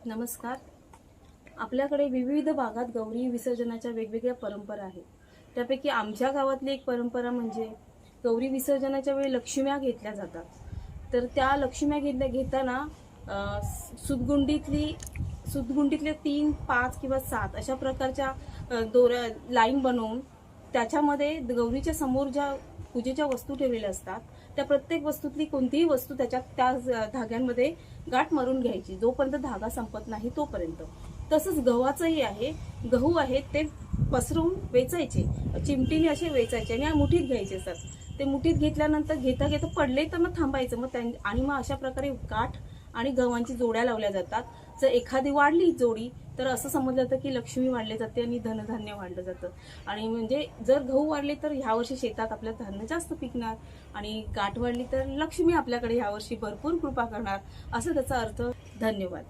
नमस्कार. आपल्याकडे विविध भागात गौरी विसर्जनाच्या वेगवेगळ्या परंपरा आहेत. त्यापैकी आमच्या गावातली एक परंपरा म्हणजे गौरी विसर्जनाच्या वेळी लक्ष्म्या घेतल्या जातात. तर त्या लक्ष्म्या घेताना सुतगुंडीतले 3, 5 किंवा 7 अशा प्रकारच्या दोऱ्या लाईन बनवून त्याच्यामध्ये गौरीच्या समोर ज्या पूजेच्या वस्तू ठेवलेल्या असतात त्या प्रत्येक वस्तूतली कोणतीही वस्तू त्या धाग्यांमध्ये गाठ मारून घ्यायची जोपर्यंत धागा संपत नाही तोपर्यंत. तसंच गव्हाचंही आहे. गहू आहेत ते पसरवून वेचायचे, चिमटीने असे वेचायचे आणि मुठीत घ्यायचे असतात. ते मुठीत घेतल्यानंतर घेता पडले तर मग थांबायचं. मग अशा प्रकारे गाठ आणि गव्हांची जोड्या लावल्या जातात. जर एखादी वाढली जोडी तर असं समजलं जातं की लक्ष्मी वाढली जाते आणि धनधान्य वाढलं जातं. आणि म्हणजे जर गहू वाढले तर ह्या वर्षी शेतात आपलं धान्य जास्त पिकणार आणि गाठ वाढली तर लक्ष्मी आपल्याकडे ह्या वर्षी भरपूर कृपा करणार, असं त्याचा अर्थ. धन्यवाद.